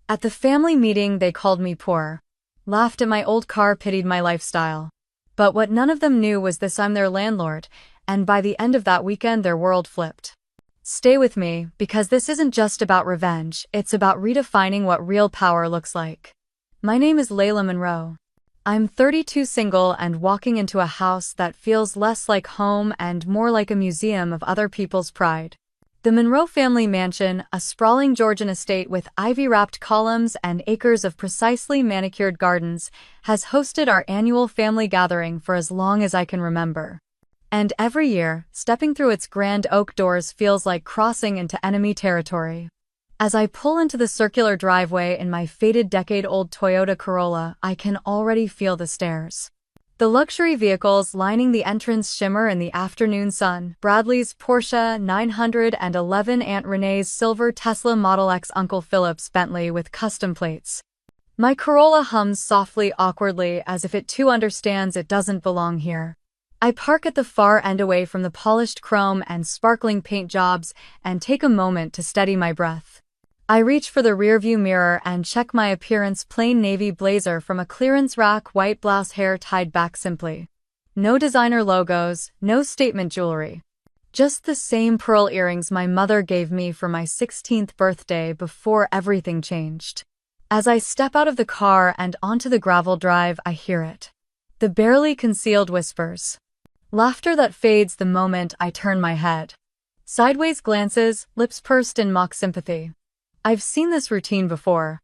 At the family meeting, they called me poor, laughed at my old car, pitied my lifestyle. But what none of them knew was this: I'm their landlord, and by the end of that weekend, their world flipped. Stay with me, because this isn't just about revenge, it's about redefining what real power looks like. My name is Layla Monroe. I'm 32, single, and walking into a house that feels less like home and more like a museum of other people's pride. The Monroe family mansion, a sprawling Georgian estate with ivy-wrapped columns and acres of precisely manicured gardens, has hosted our annual family gathering for as long as I can remember. And every year, stepping through its grand oak doors feels like crossing into enemy territory. As I pull into the circular driveway in my faded decade-old Toyota Corolla, I can already feel the stares. The luxury vehicles lining the entrance shimmer in the afternoon sun: Bradley's Porsche 911, Aunt Renee's silver Tesla Model X, Uncle Philip's Bentley with custom plates. My Corolla hums softly, awkwardly, as if it too understands it doesn't belong here. I park at the far end, away from the polished chrome and sparkling paint jobs, and take a moment to steady my breath. I reach for the rearview mirror and check my appearance: plain navy blazer from a clearance rack, white blouse, hair tied back simply. No designer logos, no statement jewelry. Just the same pearl earrings my mother gave me for my 16th birthday before everything changed. As I step out of the car and onto the gravel drive, I hear it. The barely concealed whispers. Laughter that fades the moment I turn my head. Sideways glances, lips pursed in mock sympathy. I've seen this routine before.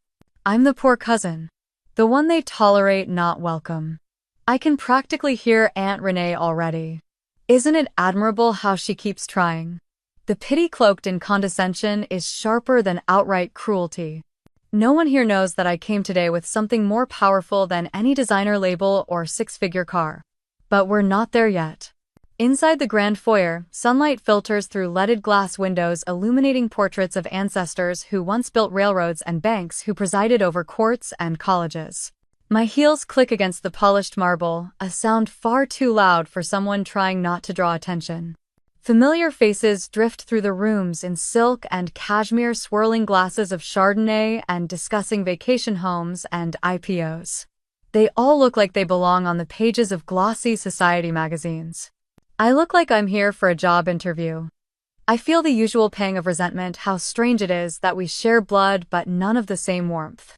I'm the poor cousin. The one they tolerate, not welcome. I can practically hear Aunt Renee already. Isn't it admirable how she keeps trying? The pity cloaked in condescension is sharper than outright cruelty. No one here knows that I came today with something more powerful than any designer label or six-figure car. But we're not there yet. Inside the grand foyer, sunlight filters through leaded glass windows, illuminating portraits of ancestors who once built railroads and banks, who presided over courts and colleges. My heels click against the polished marble, a sound far too loud for someone trying not to draw attention. Familiar faces drift through the rooms in silk and cashmere, swirling glasses of Chardonnay and discussing vacation homes and IPOs. They all look like they belong on the pages of glossy society magazines. I look like I'm here for a job interview. I feel the usual pang of resentment: how strange it is that we share blood but none of the same warmth.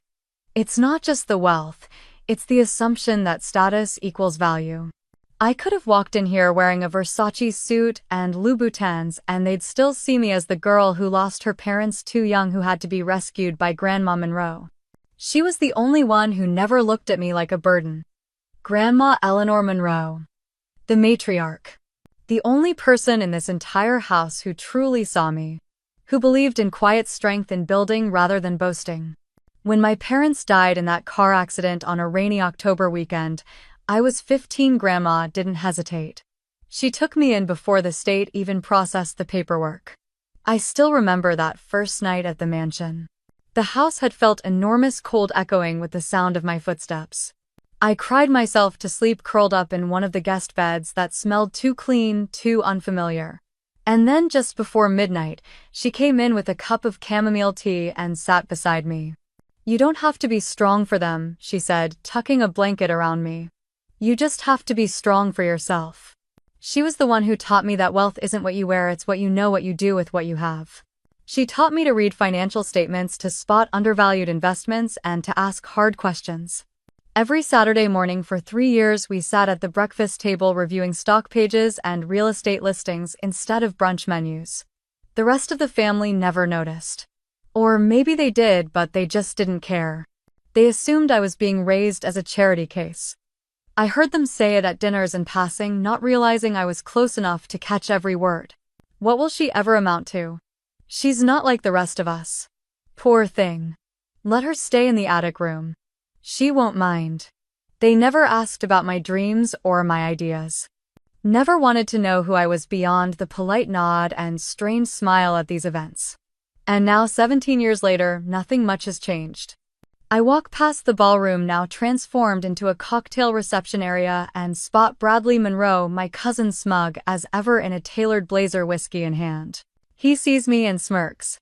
It's not just the wealth, it's the assumption that status equals value. I could have walked in here wearing a Versace suit and Louboutins, and they'd still see me as the girl who lost her parents too young, who had to be rescued by Grandma Monroe. She was the only one who never looked at me like a burden. Grandma Eleanor Monroe. The matriarch. The only person in this entire house who truly saw me. Who believed in quiet strength in building rather than boasting. When my parents died in that car accident on a rainy October weekend, I was 15. Grandma didn't hesitate. She took me in before the state even processed the paperwork. I still remember that first night at the mansion. The house had felt enormous, cold, echoing with the sound of my footsteps. I cried myself to sleep curled up in one of the guest beds that smelled too clean, too unfamiliar. And then just before midnight, she came in with a cup of chamomile tea and sat beside me. "You don't have to be strong for them," she said, tucking a blanket around me. "You just have to be strong for yourself." She was the one who taught me that wealth isn't what you wear, it's what you know, what you do with what you have. She taught me to read financial statements, to spot undervalued investments, and to ask hard questions. Every Saturday morning for 3 years, we sat at the breakfast table reviewing stock pages and real estate listings instead of brunch menus. The rest of the family never noticed. Or maybe they did, but they just didn't care. They assumed I was being raised as a charity case. I heard them say it at dinners in passing, not realizing I was close enough to catch every word. What will she ever amount to? She's not like the rest of us. Poor thing. Let her stay in the attic room. She won't mind. They never asked about my dreams or my ideas. Never wanted to know who I was beyond the polite nod and strange smile at these events. And now, 17 years later, nothing much has changed. I walk past the ballroom, now transformed into a cocktail reception area, and spot Bradley Monroe, my cousin, smug as ever in a tailored blazer, whiskey in hand. He sees me and smirks.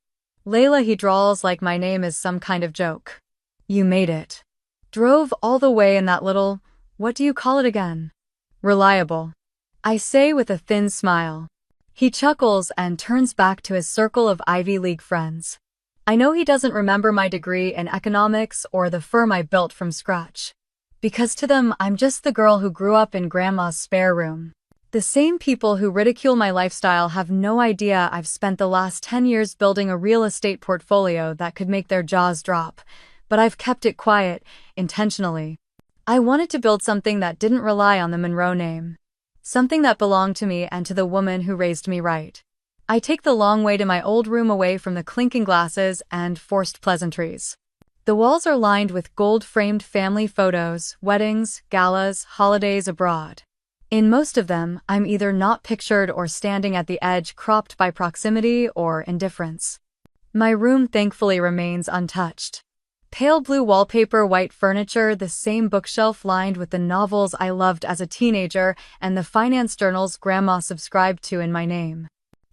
Layla, he drawls like my name is some kind of joke. You made it. Drove all the way in that little, what do you call it again? Reliable. I say with a thin smile. He chuckles and turns back to his circle of Ivy League friends. I know he doesn't remember my degree in economics or the firm I built from scratch. Because to them, I'm just the girl who grew up in grandma's spare room. The same people who ridicule my lifestyle have no idea I've spent the last 10 years building a real estate portfolio that could make their jaws drop. But I've kept it quiet, intentionally. I wanted to build something that didn't rely on the Monroe name. Something that belonged to me and to the woman who raised me right. I take the long way to my old room away from the clinking glasses and forced pleasantries. The walls are lined with gold-framed family photos, weddings, galas, holidays abroad. In most of them, I'm either not pictured or standing at the edge, cropped by proximity or indifference. My room thankfully remains untouched. Pale blue wallpaper, white furniture, the same bookshelf lined with the novels I loved as a teenager and the finance journals Grandma subscribed to in my name.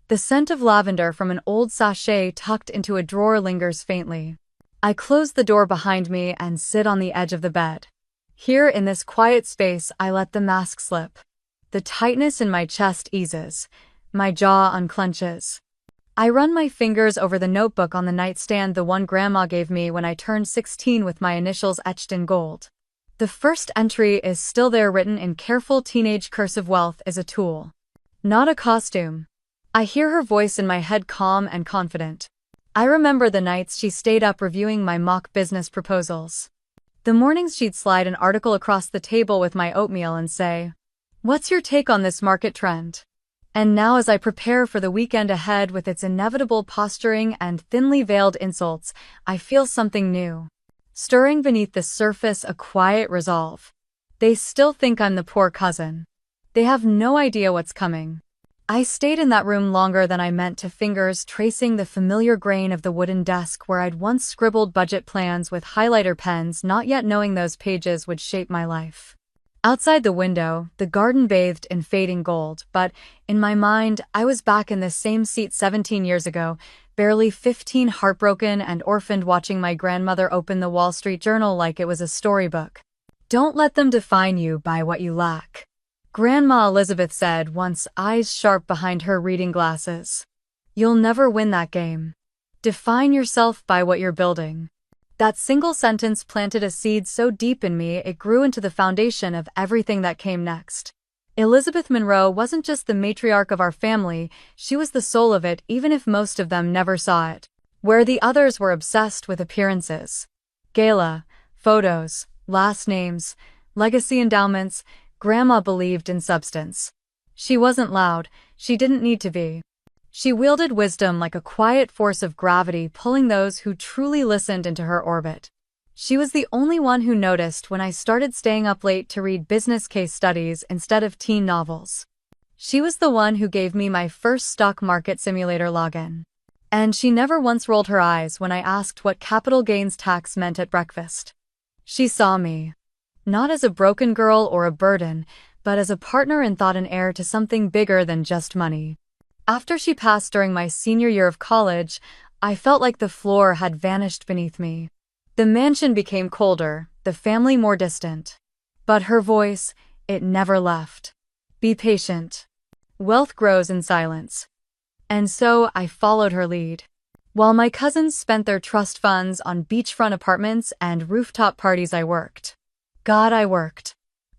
The scent of lavender from an old sachet tucked into a drawer lingers faintly. I close the door behind me and sit on the edge of the bed. Here in this quiet space, I let the mask slip. The tightness in my chest eases. My jaw unclenches. I run my fingers over the notebook on the nightstand, the one Grandma gave me when I turned 16 with my initials etched in gold. The first entry is still there, written in careful teenage cursive: wealth is a tool, not a costume. I hear her voice in my head, calm and confident. I remember the nights she stayed up reviewing my mock business proposals. The mornings she'd slide an article across the table with my oatmeal and say, "What's your take on this market trend?" And now, as I prepare for the weekend ahead with its inevitable posturing and thinly veiled insults, I feel something new. Stirring beneath the surface, a quiet resolve. They still think I'm the poor cousin. They have no idea what's coming. I stayed in that room longer than I meant to, fingers tracing the familiar grain of the wooden desk where I'd once scribbled budget plans with highlighter pens, not yet knowing those pages would shape my life. Outside the window, the garden bathed in fading gold, but in my mind, I was back in this same seat 17 years ago, barely 15, heartbroken and orphaned, watching my grandmother open the Wall Street Journal like it was a storybook. Don't let them define you by what you lack, Grandma Elizabeth said once, eyes sharp behind her reading glasses. You'll never win that game. Define yourself by what you're building. That single sentence planted a seed so deep in me it grew into the foundation of everything that came next. Elizabeth Monroe wasn't just the matriarch of our family, she was the soul of it, even if most of them never saw it. Where the others were obsessed with appearances. Gala, photos, last names, legacy endowments, Grandma believed in substance. She wasn't loud, she didn't need to be. She wielded wisdom like a quiet force of gravity, pulling those who truly listened into her orbit. She was the only one who noticed when I started staying up late to read business case studies instead of teen novels. She was the one who gave me my first stock market simulator login. And she never once rolled her eyes when I asked what capital gains tax meant at breakfast. She saw me. Not as a broken girl or a burden, but as a partner in thought, an heir to something bigger than just money. After she passed during my senior year of college, I felt like the floor had vanished beneath me. The mansion became colder, the family more distant. But her voice, it never left. Be patient. Wealth grows in silence. And so I followed her lead. While my cousins spent their trust funds on beachfront apartments and rooftop parties, I worked. God, I worked.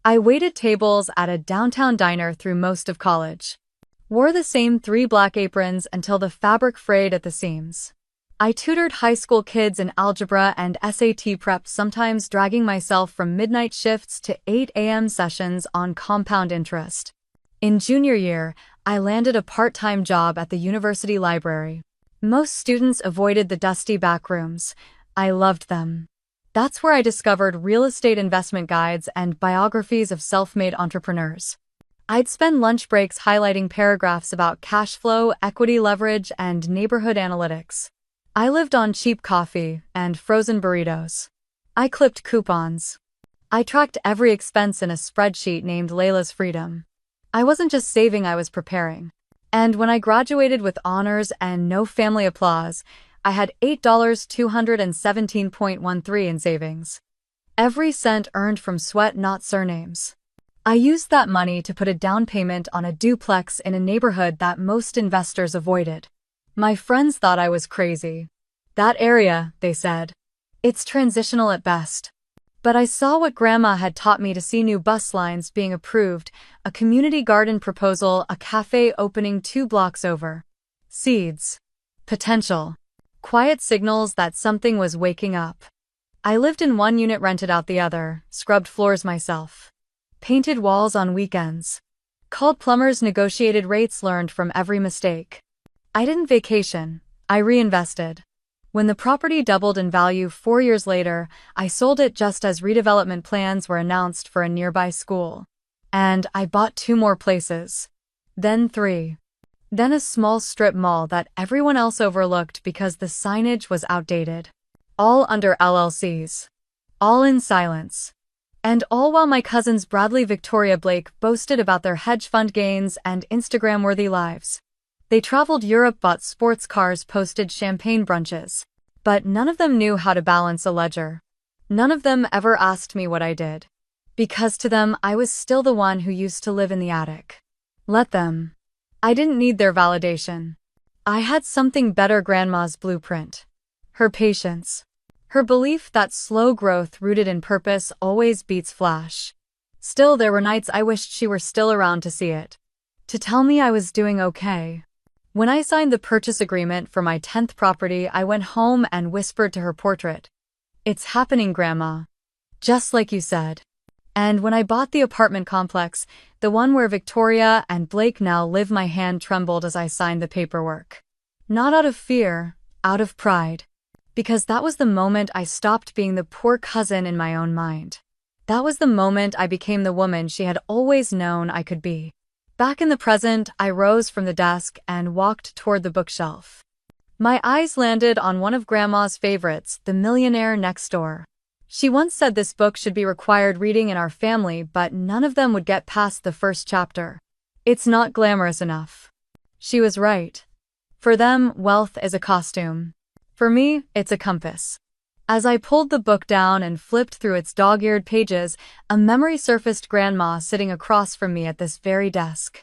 I waited tables at a downtown diner through most of college. Wore the same 3 black aprons until the fabric frayed at the seams. I tutored high school kids in algebra and SAT prep, sometimes dragging myself from midnight shifts to 8 a.m. sessions on compound interest. In junior year, I landed a part-time job at the university library. Most students avoided the dusty back rooms. I loved them. That's where I discovered real estate investment guides and biographies of self-made entrepreneurs. I'd spend lunch breaks highlighting paragraphs about cash flow, equity leverage, and neighborhood analytics. I lived on cheap coffee and frozen burritos. I clipped coupons. I tracked every expense in a spreadsheet named Layla's Freedom. I wasn't just saving, I was preparing. And when I graduated with honors and no family applause, I had $8.217.13 in savings. Every cent earned from sweat, not surnames. I used that money to put a down payment on a duplex in a neighborhood that most investors avoided. My friends thought I was crazy. That area, they said. It's transitional at best. But I saw what Grandma had taught me to see: new bus lines being approved, a community garden proposal, a cafe opening 2 blocks over. Seeds. Potential. Quiet signals that something was waking up. I lived in one unit, rented out the other, scrubbed floors myself. Painted walls on weekends. Called plumbers, negotiated rates, learned from every mistake. I didn't vacation, I reinvested. When the property doubled in value 4 years later, I sold it just as redevelopment plans were announced for a nearby school. And I bought 2 more places. Then 3. Then a small strip mall that everyone else overlooked because the signage was outdated. All under LLCs. All in silence. And all while my cousins Bradley Victoria Blake boasted about their hedge fund gains and Instagram-worthy lives. They traveled Europe, bought sports cars, posted champagne brunches. But none of them knew how to balance a ledger. None of them ever asked me what I did. Because to them, I was still the one who used to live in the attic. Let them. I didn't need their validation. I had something better: Grandma's blueprint. Her patience. Her belief that slow growth rooted in purpose always beats flash. Still, there were nights I wished she were still around to see it. To tell me I was doing okay. When I signed the purchase agreement for my 10th property, I went home and whispered to her portrait. "It's happening, Grandma. Just like you said." And when I bought the apartment complex, the one where Victoria and Blake now live, my hand trembled as I signed the paperwork. Not out of fear, out of pride. Because that was the moment I stopped being the poor cousin in my own mind. That was the moment I became the woman she had always known I could be. Back in the present, I rose from the desk and walked toward the bookshelf. My eyes landed on one of Grandma's favorites, The Millionaire Next Door. She once said this book should be required reading in our family, but none of them would get past the first chapter. It's not glamorous enough. She was right. For them, wealth is a costume. For me, it's a compass. As I pulled the book down and flipped through its dog-eared pages, a memory surfaced: Grandma sitting across from me at this very desk.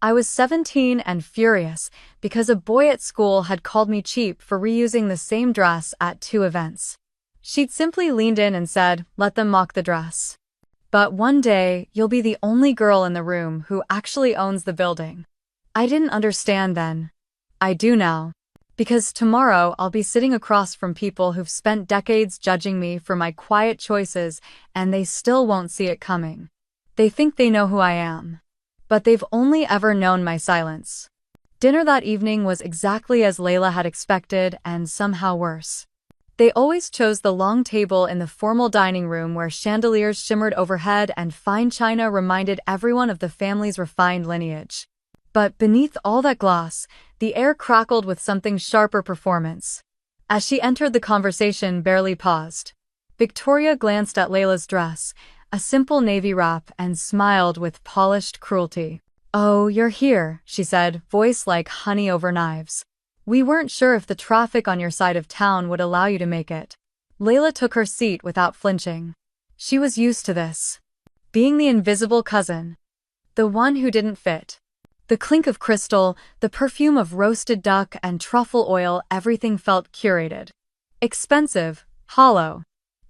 I was 17 and furious because a boy at school had called me cheap for reusing the same dress at 2 events. She'd simply leaned in and said, "Let them mock the dress. But one day, you'll be the only girl in the room who actually owns the building." I didn't understand then. I do now. Because tomorrow I'll be sitting across from people who've spent decades judging me for my quiet choices, and they still won't see it coming. They think they know who I am. But they've only ever known my silence. Dinner that evening was exactly as Layla had expected, and somehow worse. They always chose the long table in the formal dining room where chandeliers shimmered overhead and fine china reminded everyone of the family's refined lineage. But beneath all that gloss, the air crackled with something sharper: performance. As she entered, the conversation barely paused. Victoria glanced at Layla's dress, a simple navy wrap, and smiled with polished cruelty. "Oh, you're here," she said, voice like honey over knives. "We weren't sure if the traffic on your side of town would allow you to make it." Layla took her seat without flinching. She was used to this. Being the invisible cousin. The one who didn't fit. The clink of crystal, the perfume of roasted duck and truffle oil, everything felt curated. Expensive, hollow.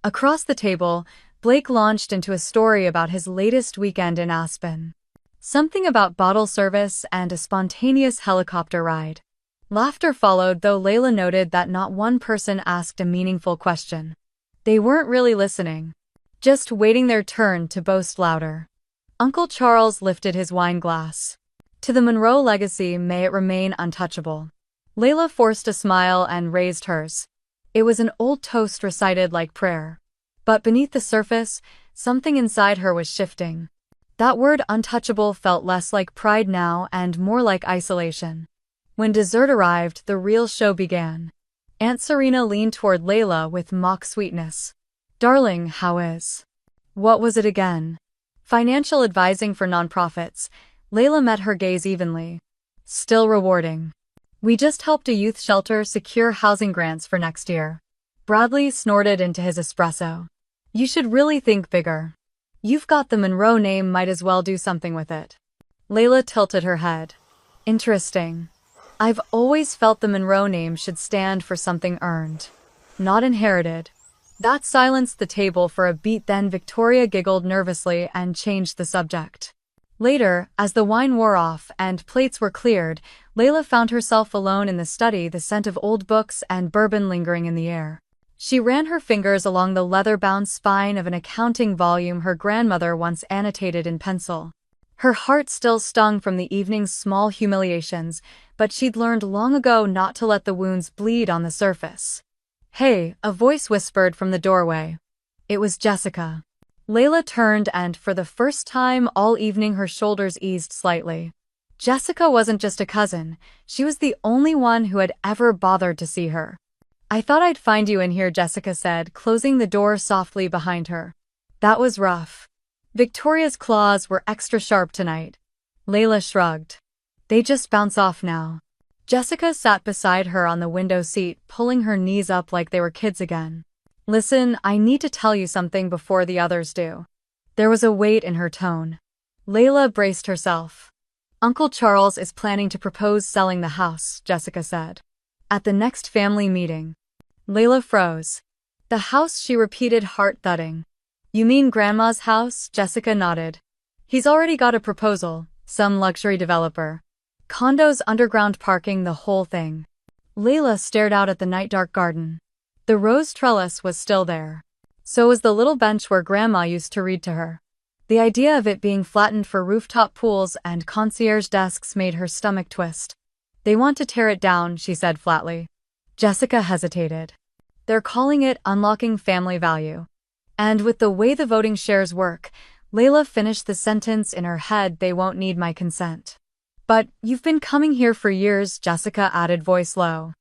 Across the table, Blake launched into a story about his latest weekend in Aspen. Something about bottle service and a spontaneous helicopter ride. Laughter followed, though Layla noted that not one person asked a meaningful question. They weren't really listening. Just waiting their turn to boast louder. Uncle Charles lifted his wine glass. "To the Monroe legacy, may it remain untouchable." Layla forced a smile and raised hers. It was an old toast recited like prayer. But beneath the surface, something inside her was shifting. That word untouchable felt less like pride now and more like isolation. When dessert arrived, the real show began. Aunt Serena leaned toward Layla with mock sweetness. "Darling, how is?" What was it again? Financial advising for nonprofits. Layla met her gaze evenly. "Still rewarding." We just helped a youth shelter secure housing grants for next year. Bradley snorted into his espresso. You should really think bigger. You've got the Monroe name, might as well do something with it. Layla tilted her head. Interesting. I've always felt the Monroe name should stand for something earned, not inherited. That silenced the table for a beat, then Victoria giggled nervously and changed the subject. Later, as the wine wore off and plates were cleared, Layla found herself alone in the study, the scent of old books and bourbon lingering in the air. She ran her fingers along the leather-bound spine of an accounting volume her grandmother once annotated in pencil. Her heart still stung from the evening's small humiliations, but she'd learned long ago not to let the wounds bleed on the surface. Hey, a voice whispered from the doorway. It was Jessica. Layla turned and, for the first time all evening, her shoulders eased slightly. Jessica wasn't just a cousin, she was the only one who had ever bothered to see her. I thought I'd find you in here, Jessica said, closing the door softly behind her. That was rough. Victoria's claws were extra sharp tonight. Layla shrugged. They just bounce off now. Jessica sat beside her on the window seat, pulling her knees up like they were kids again. Listen, I need to tell you something before the others do. There was a weight in her tone. Layla braced herself. Uncle Charles is planning to propose selling the house, Jessica said. At the next family meeting. Layla froze. The house, she repeated, heart thudding. You mean Grandma's house? Jessica nodded. He's already got a proposal, some luxury developer. Condos, underground parking, the whole thing. Layla stared out at the night-dark garden. The rose trellis was still there. So was the little bench where Grandma used to read to her. The idea of it being flattened for rooftop pools and concierge desks made her stomach twist. They want to tear it down, she said flatly. Jessica hesitated. They're calling it unlocking family value. And with the way the voting shares work, Layla finished the sentence in her head, they won't need my consent. But you've been coming here for years, Jessica added, voice low.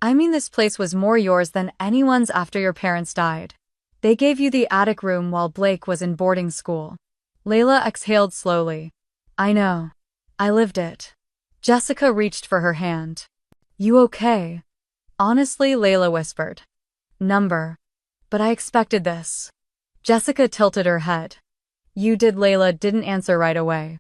I mean, this place was more yours than anyone's after your parents died. They gave you the attic room while Blake was in boarding school. Layla exhaled slowly. I know. I lived it. Jessica reached for her hand. You okay? Honestly, Layla whispered. Number. But I expected this. Jessica tilted her head. You did. Layla didn't answer right away.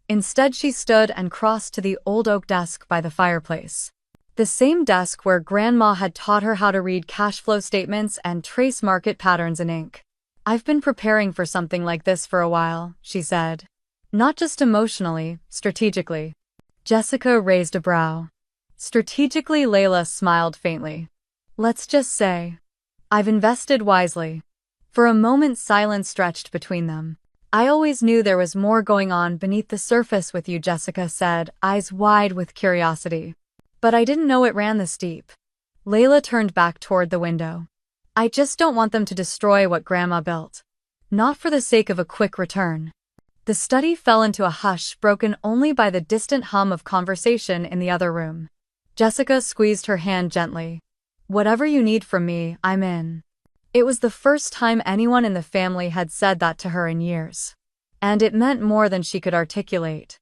Instead, she stood and crossed to the old oak desk by the fireplace. The same desk where Grandma had taught her how to read cash flow statements and trace market patterns in ink. I've been preparing for something like this for a while, she said. Not just emotionally, strategically. Jessica raised a brow. Strategically, Layla smiled faintly. Let's just say, I've invested wisely. For a moment, silence stretched between them. I always knew there was more going on beneath the surface with you, Jessica said, eyes wide with curiosity. But I didn't know it ran this deep. Layla turned back toward the window. I just don't want them to destroy what Grandma built. Not for the sake of a quick return. The study fell into a hush, broken only by the distant hum of conversation in the other room. Jessica squeezed her hand gently. Whatever you need from me, I'm in. It was the first time anyone in the family had said that to her in years. And it meant more than she could articulate.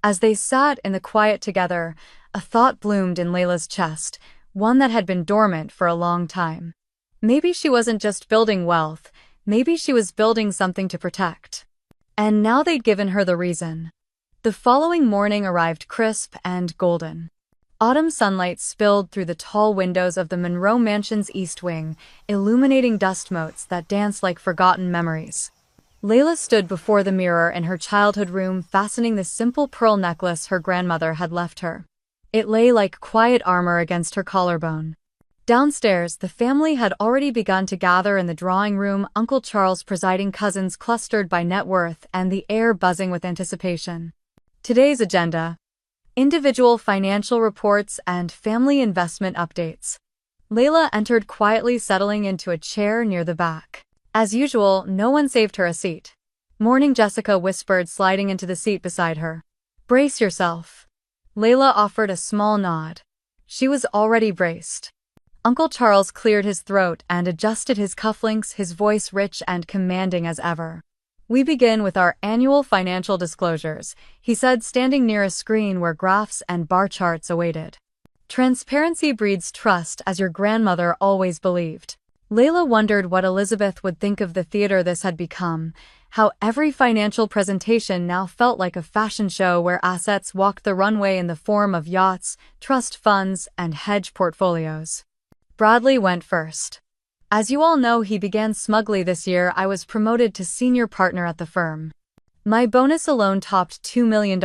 As they sat in the quiet together, a thought bloomed in Layla's chest, one that had been dormant for a long time. Maybe she wasn't just building wealth, maybe she was building something to protect. And now they'd given her the reason. The following morning arrived crisp and golden. Autumn sunlight spilled through the tall windows of the Monroe Mansion's east wing, illuminating dust motes that danced like forgotten memories. Layla stood before the mirror in her childhood room, fastening the simple pearl necklace her grandmother had left her. It lay like quiet armor against her collarbone. Downstairs, the family had already begun to gather in the drawing room, Uncle Charles presiding, cousins clustered by net worth, and the air buzzing with anticipation. Today's agenda: individual financial reports and family investment updates. Layla entered quietly, settling into a chair near the back. As usual, no one saved her a seat. Morning, Jessica whispered, sliding into the seat beside her. Brace yourself. Layla offered a small nod. She was already braced. Uncle Charles cleared his throat and adjusted his cufflinks, his voice rich and commanding as ever. We begin with our annual financial disclosures, he said, standing near a screen where graphs and bar charts awaited. Transparency breeds trust, as your grandmother always believed. Layla wondered what Elizabeth would think of the theater this had become, how every financial presentation now felt like a fashion show where assets walked the runway in the form of yachts, trust funds, and hedge portfolios. Bradley went first. As you all know, he began smugly this year. I was promoted to senior partner at the firm. My bonus alone topped $2 million,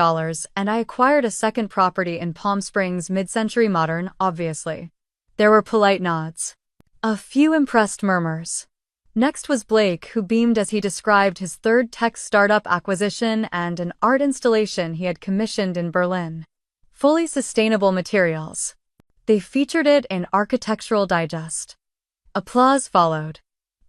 and I acquired a second property in Palm Springs, mid-century modern, obviously. There were polite nods. A few impressed murmurs. Next was Blake, who beamed as he described his third tech startup acquisition and an art installation he had commissioned in Berlin. Fully sustainable materials. They featured it in Architectural Digest. Applause followed.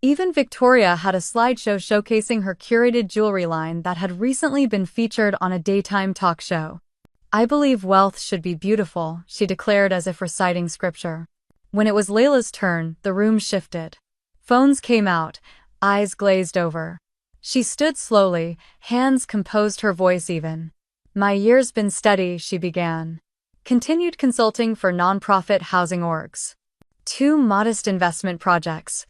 Even Victoria had a slideshow showcasing her curated jewelry line that had recently been featured on a daytime talk show. I believe wealth should be beautiful, she declared as if reciting scripture. When it was Layla's turn, the room shifted. Phones came out, eyes glazed over. She stood slowly, hands composed, her voice even. My year's been steady, she began. Continued consulting for nonprofit housing orgs. 2 modest investment projects.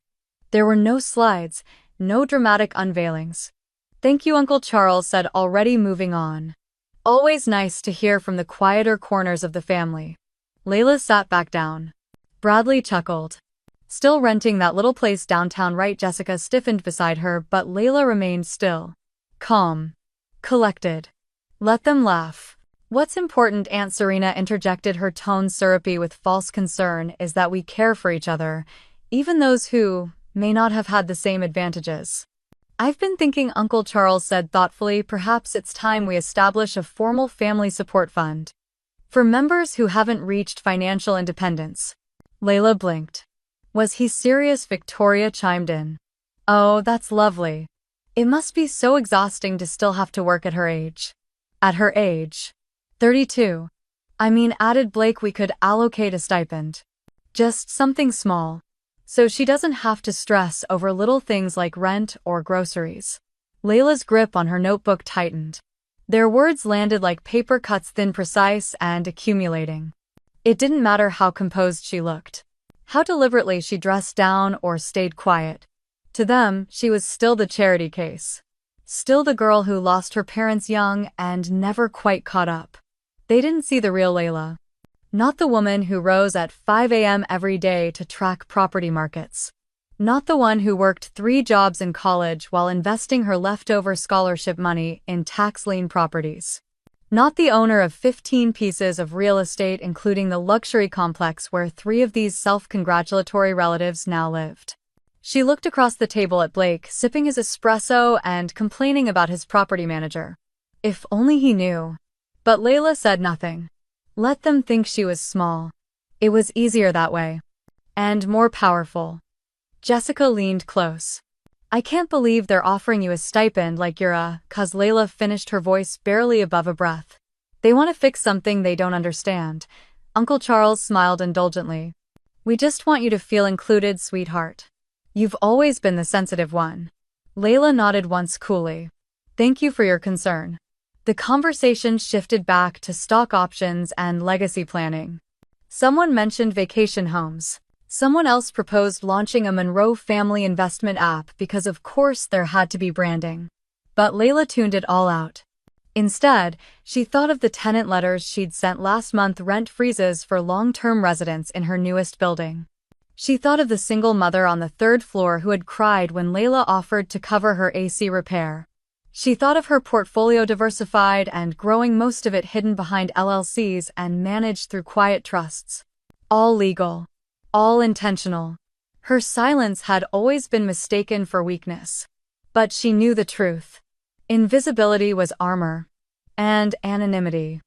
There were no slides, no dramatic unveilings. Thank you, Uncle Charles said, already moving on. Always nice to hear from the quieter corners of the family. Layla sat back down. Bradley chuckled. Still renting that little place downtown, right? Jessica stiffened beside her, but Layla remained still. Calm. Collected. Let them laugh. What's important, Aunt Serena interjected, her tone syrupy with false concern, is that we care for each other, even those who may not have had the same advantages. I've been thinking, Uncle Charles said thoughtfully, perhaps it's time we establish a formal family support fund for members who haven't reached financial independence. Layla blinked. Was he serious? Victoria chimed in. Oh, that's lovely. It must be so exhausting to still have to work at her age. At her age. 32. I mean, added Blake, we could allocate a stipend. Just something small. So she doesn't have to stress over little things like rent or groceries. Layla's grip on her notebook tightened. Their words landed like paper cuts, thin, precise, and accumulating. It didn't matter how composed she looked, how deliberately she dressed down or stayed quiet. To them, she was still the charity case. Still the girl who lost her parents young and never quite caught up. They didn't see the real Layla. Not the woman who rose at 5 a.m. every day to track property markets. Not the one who worked 3 jobs in college while investing her leftover scholarship money in tax-lien properties. Not the owner of 15 pieces of real estate, including the luxury complex where 3 of these self-congratulatory relatives now lived. She looked across the table at Blake, sipping his espresso and complaining about his property manager. If only he knew. But Layla said nothing. Let them think she was small. It was easier that way. And more powerful. Jessica leaned close. I can't believe they're offering you a stipend like you're a, 'cause Layla finished, her voice barely above a breath. They want to fix something they don't understand. Uncle Charles smiled indulgently. We just want you to feel included, sweetheart. You've always been the sensitive one. Layla nodded once coolly. Thank you for your concern. The conversation shifted back to stock options and legacy planning. Someone mentioned vacation homes. Someone else proposed launching a Monroe family investment app because of course there had to be branding. But Layla tuned it all out. Instead, she thought of the tenant letters she'd sent last month, rent freezes for long-term residents in her newest building. She thought of the single mother on the 3rd floor who had cried when Layla offered to cover her AC repair. She thought of her portfolio, diversified and growing, most of it hidden behind LLCs and managed through quiet trusts. All legal. All intentional. Her silence had always been mistaken for weakness. But she knew the truth. Invisibility was armor. And anonymity.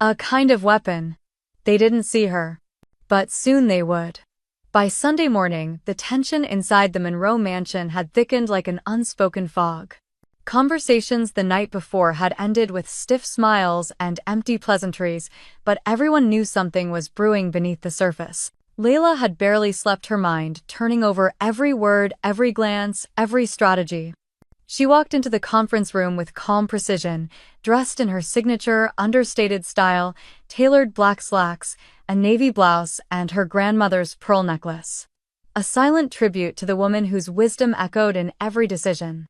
A kind of weapon. They didn't see her. But soon they would. By Sunday morning, the tension inside the Monroe mansion had thickened like an unspoken fog. Conversations the night before had ended with stiff smiles and empty pleasantries, but everyone knew something was brewing beneath the surface. Layla had barely slept, her mind turning over every word, every glance, every strategy. She walked into the conference room with calm precision, dressed in her signature, understated style, tailored black slacks, a navy blouse, and her grandmother's pearl necklace. A silent tribute to the woman whose wisdom echoed in every decision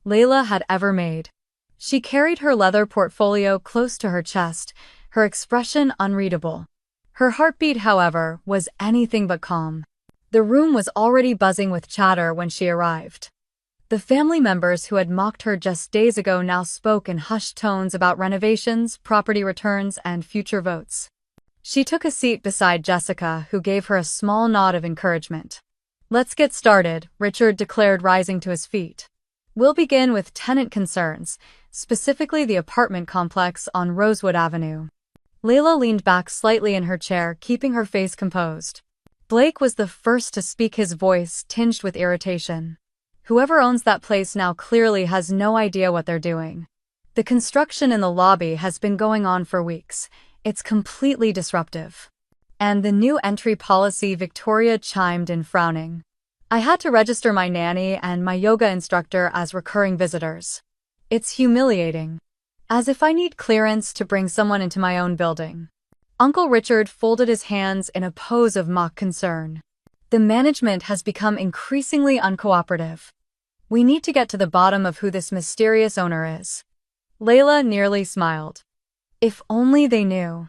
Layla had ever made. She carried her leather portfolio close to her chest, her expression unreadable. Her heartbeat, however, was anything but calm. The room was already buzzing with chatter when she arrived. The family members who had mocked her just days ago now spoke in hushed tones about renovations, property returns, and future votes. She took a seat beside Jessica, who gave her a small nod of encouragement. "Let's get started," Richard declared, rising to his feet. "We'll begin with tenant concerns, specifically the apartment complex on Rosewood Avenue." Layla leaned back slightly in her chair, keeping her face composed. Blake was the first to speak, his voice tinged with irritation. "Whoever owns that place now clearly has no idea what they're doing. The construction in the lobby has been going on for weeks. It's completely disruptive." "And the new entry policy," Victoria chimed in, frowning. "I had to register my nanny and my yoga instructor as recurring visitors. It's humiliating. As if I need clearance to bring someone into my own building." Uncle Richard folded his hands in a pose of mock concern. "The management has become increasingly uncooperative. We need to get to the bottom of who this mysterious owner is." Layla nearly smiled. "If only they knew."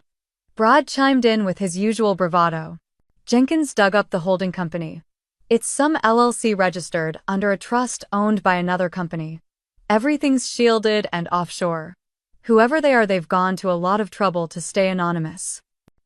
Brad chimed in with his usual bravado. "Jenkins dug up the holding company. It's some LLC registered under a trust owned by another company. Everything's shielded and offshore. Whoever they are, they've gone to a lot of trouble to stay anonymous."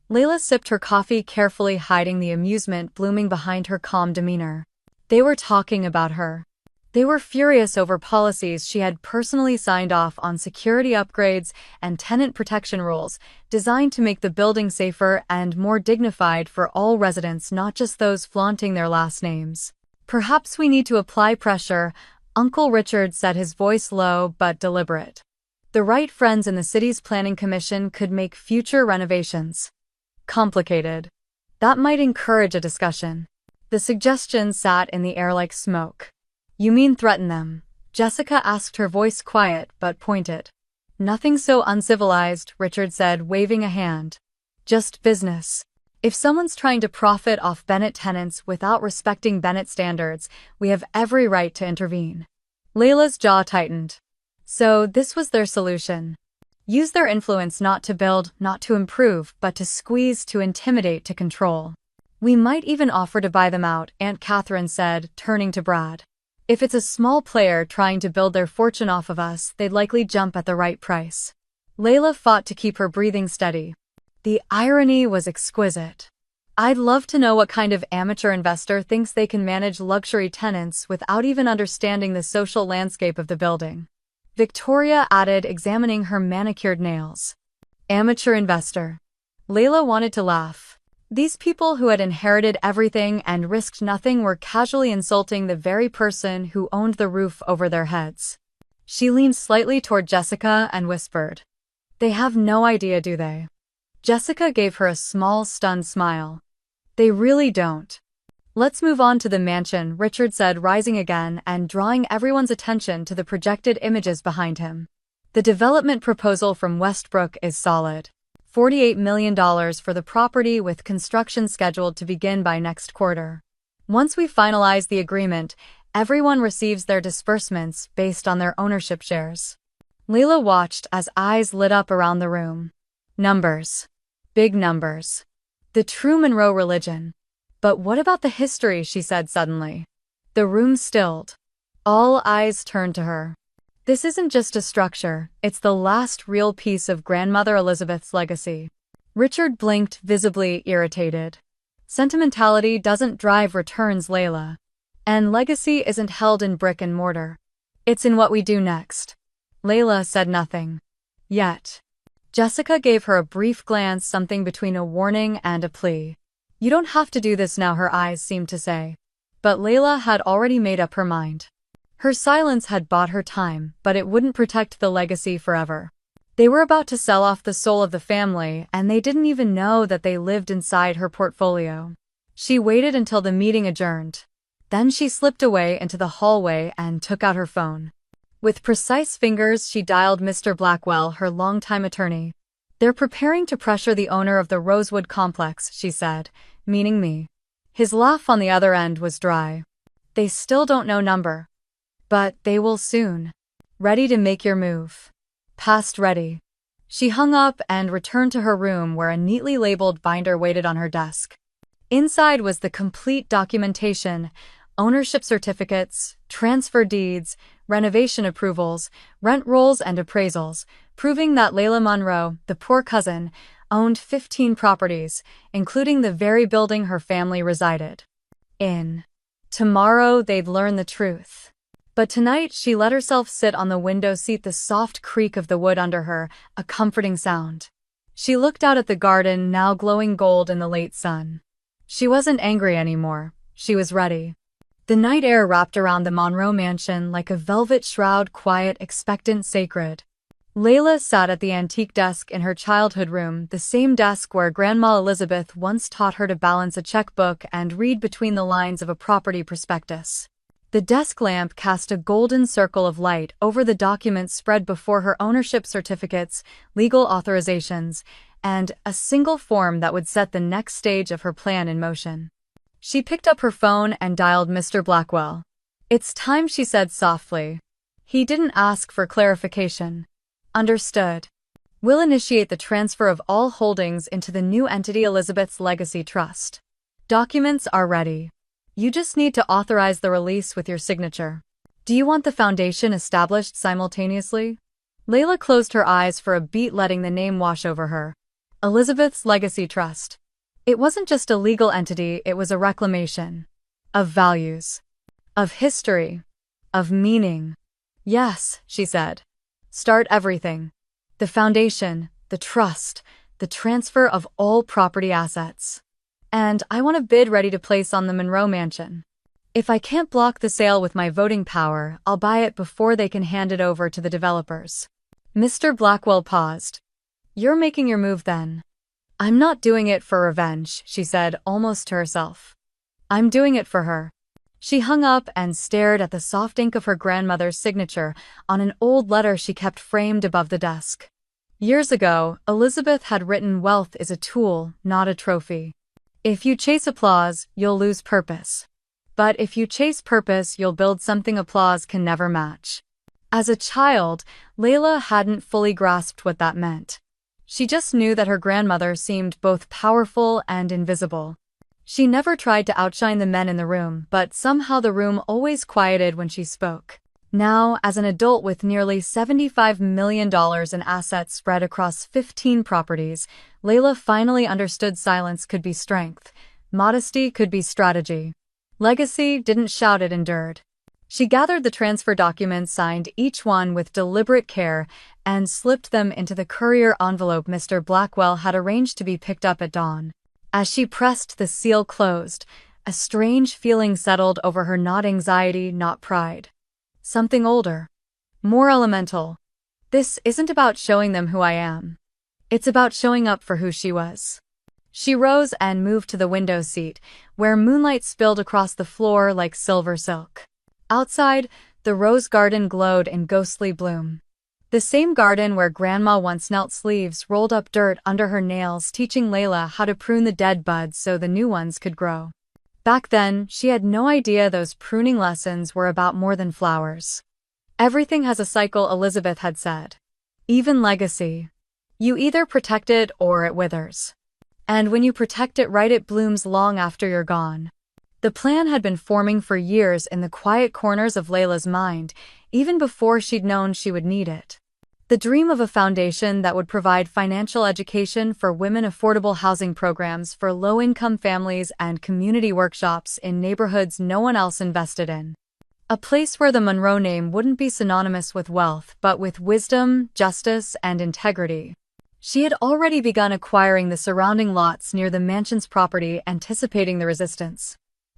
Layla sipped her coffee carefully, hiding the amusement blooming behind her calm demeanor. They were talking about her. They were furious over policies she had personally signed off on, security upgrades and tenant protection rules designed to make the building safer and more dignified for all residents, not just those flaunting their last names. "Perhaps we need to apply pressure," Uncle Richard said, his voice low but deliberate. "The right friends in the city's planning commission could make future renovations complicated. That might encourage a discussion." The suggestion sat in the air like smoke. "You mean threaten them?" Jessica asked, her voice quiet but pointed. "Nothing so uncivilized," Richard said, waving a hand. "Just business. If someone's trying to profit off Bennett tenants without respecting Bennett standards, we have every right to intervene." Layla's jaw tightened. So this was their solution. Use their influence not to build, not to improve, but to squeeze, to intimidate, to control. "We might even offer to buy them out," Aunt Catherine said, turning to Brad. "If it's a small player trying to build their fortune off of us, they'd likely jump at the right price." Layla fought to keep her breathing steady. The irony was exquisite. "I'd love to know what kind of amateur investor thinks they can manage luxury tenants without even understanding the social landscape of the building," Victoria added, examining her manicured nails. "Amateur investor." Layla wanted to laugh. These people who had inherited everything and risked nothing were casually insulting the very person who owned the roof over their heads. She leaned slightly toward Jessica and whispered, "They have no idea, do they?" Jessica gave her a small, stunned smile. "They really don't." "Let's move on to the mansion," Richard said, rising again and drawing everyone's attention to the projected images behind him. "The development proposal from Westbrook is solid. $48 million for the property, with construction scheduled to begin by next quarter. Once we finalize the agreement, everyone receives their disbursements based on their ownership shares." Layla watched as eyes lit up around the room. Numbers. Big numbers. The true Monroe religion. "But what about the history?" she said suddenly. The room stilled. All eyes turned to her. "This isn't just a structure, it's the last real piece of Grandmother Elizabeth's legacy." Richard blinked, visibly irritated. "Sentimentality doesn't drive returns, Layla. And legacy isn't held in brick and mortar. It's in what we do next." Layla said nothing. Yet. Jessica gave her a brief glance, something between a warning and a plea. "You don't have to do this now," her eyes seemed to say. But Layla had already made up her mind. Her silence had bought her time, but it wouldn't protect the legacy forever. They were about to sell off the soul of the family, and they didn't even know that they lived inside her portfolio. She waited until the meeting adjourned. Then she slipped away into the hallway and took out her phone. With precise fingers, she dialed Mr. Blackwell, her longtime attorney. "They're preparing to pressure the owner of the Rosewood complex," she said, meaning me. His laugh on the other end was dry. "They still don't know number. But they will soon. Ready to make your move." "Past ready." She hung up and returned to her room where a neatly labeled binder waited on her desk. Inside was the complete documentation: ownership certificates, transfer deeds, renovation approvals, rent rolls and appraisals, proving that Layla Monroe, the poor cousin, owned 15 properties, including the very building her family resided in. Tomorrow they'd learn the truth. But tonight she let herself sit on the window seat, the soft creak of the wood under her, a comforting sound. She looked out at the garden, now glowing gold in the late sun. She wasn't angry anymore. She was ready. The night air wrapped around the Monroe mansion like a velvet shroud, quiet, expectant, sacred. Layla sat at the antique desk in her childhood room, the same desk where Grandma Elizabeth once taught her to balance a checkbook and read between the lines of a property prospectus. The desk lamp cast a golden circle of light over the documents spread before her: ownership certificates, legal authorizations, and a single form that would set the next stage of her plan in motion. She picked up her phone and dialed Mr. Blackwell. "It's time," she said softly. He didn't ask for clarification. "Understood. We'll initiate the transfer of all holdings into the new entity, Elizabeth's Legacy Trust. Documents are ready. You just need to authorize the release with your signature. Do you want the foundation established simultaneously?" Layla closed her eyes for a beat, letting the name wash over her. Elizabeth's Legacy Trust. It wasn't just a legal entity, it was a reclamation. Of values. Of history. Of meaning. "Yes," she said. "Start everything. The foundation, the trust, the transfer of all property assets. And I want a bid ready to place on the Monroe mansion. If I can't block the sale with my voting power, I'll buy it before they can hand it over to the developers." Mr. Blackwell paused. "You're making your move then?" "I'm not doing it for revenge," she said, almost to herself. "I'm doing it for her." She hung up and stared at the soft ink of her grandmother's signature on an old letter she kept framed above the desk. Years ago, Elizabeth had written, "Wealth is a tool, not a trophy. If you chase applause, you'll lose purpose. But if you chase purpose, you'll build something applause can never match." As a child, Layla hadn't fully grasped what that meant. She just knew that her grandmother seemed both powerful and invisible. She never tried to outshine the men in the room, but somehow the room always quieted when she spoke. Now, as an adult with nearly $75 million in assets spread across 15 properties, Layla finally understood silence could be strength, modesty could be strategy. Legacy didn't shout, it endured. She gathered the transfer documents, signed each one with deliberate care, and slipped them into the courier envelope Mr. Blackwell had arranged to be picked up at dawn. As she pressed the seal closed, a strange feeling settled over her, not anxiety, not pride. Something older. More elemental. This isn't about showing them who I am. It's about showing up for who she was. She rose and moved to the window seat, where moonlight spilled across the floor like silver silk. Outside, the rose garden glowed in ghostly bloom. The same garden where Grandma once knelt, sleeves rolled up, dirt under her nails, teaching Layla how to prune the dead buds so the new ones could grow. Back then, she had no idea those pruning lessons were about more than flowers. "Everything has a cycle," Elizabeth had said. "Even legacy. You either protect it or it withers. And when you protect it right, it blooms long after you're gone." The plan had been forming for years in the quiet corners of Layla's mind, even before she'd known she would need it. The dream of a foundation that would provide financial education for women, affordable housing programs for low-income families, and community workshops in neighborhoods no one else invested in. A place where the Monroe name wouldn't be synonymous with wealth, but with wisdom, justice, and integrity. She had already begun acquiring the surrounding lots near the mansion's property, anticipating the resistance.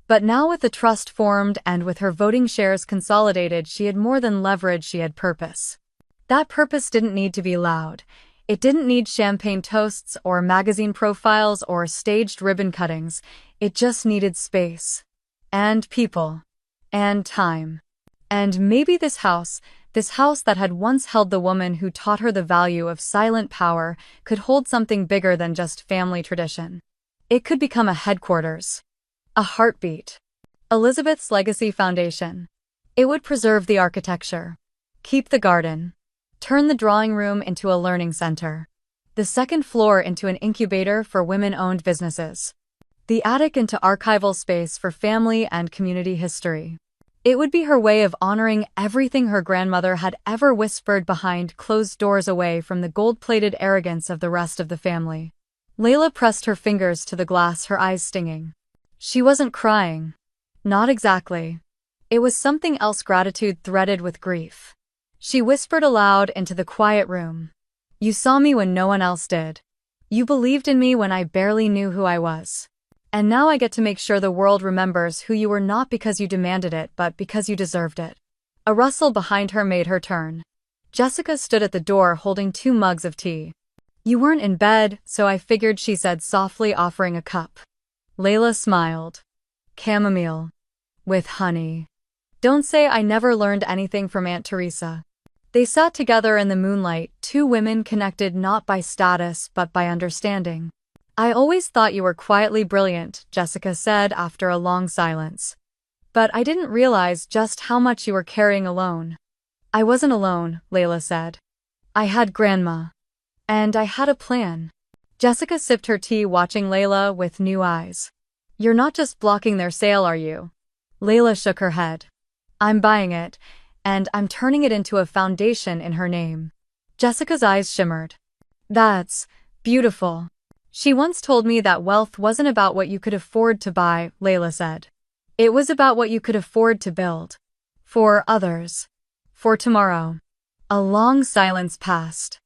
But now, with the trust formed and with her voting shares consolidated, she had more than leverage, she had purpose. That purpose didn't need to be loud. It didn't need champagne toasts or magazine profiles or staged ribbon cuttings. It just needed space. And people. And time. And maybe this house, This house that had once held the woman who taught her the value of silent power could hold something bigger than just family tradition. It could become a headquarters. A heartbeat. Elizabeth's Legacy Foundation. It would preserve the architecture. Keep the garden. Turn the drawing room into a learning center. The second floor into an incubator for women-owned businesses. The attic into archival space for family and community history. It would be her way of honoring everything her grandmother had ever whispered behind closed doors away from the gold-plated arrogance of the rest of the family. Layla pressed her fingers to the glass, her eyes stinging. She wasn't crying. Not exactly. It was something else, gratitude threaded with grief. She whispered aloud into the quiet room. You saw me when no one else did. You believed in me when I barely knew who I was. And now I get to make sure the world remembers who you were, not because you demanded it, but because you deserved it. A rustle behind her made her turn. Jessica stood at the door holding 2 mugs of tea. You weren't in bed, so I figured, she said softly, offering a cup. Layla smiled. Chamomile. With honey. Don't say I never learned anything from Aunt Teresa. They sat together in the moonlight, 2 women connected not by status but by understanding. I always thought you were quietly brilliant, Jessica said after a long silence. But I didn't realize just how much you were carrying alone. I wasn't alone, Layla said. I had Grandma. And I had a plan. Jessica sipped her tea, watching Layla with new eyes. You're not just blocking their sale, are you? Layla shook her head. I'm buying it, and I'm turning it into a foundation in her name. Jessica's eyes shimmered. That's beautiful. She once told me that wealth wasn't about what you could afford to buy, Layla said. It was about what you could afford to build. For others. For tomorrow. A long silence passed.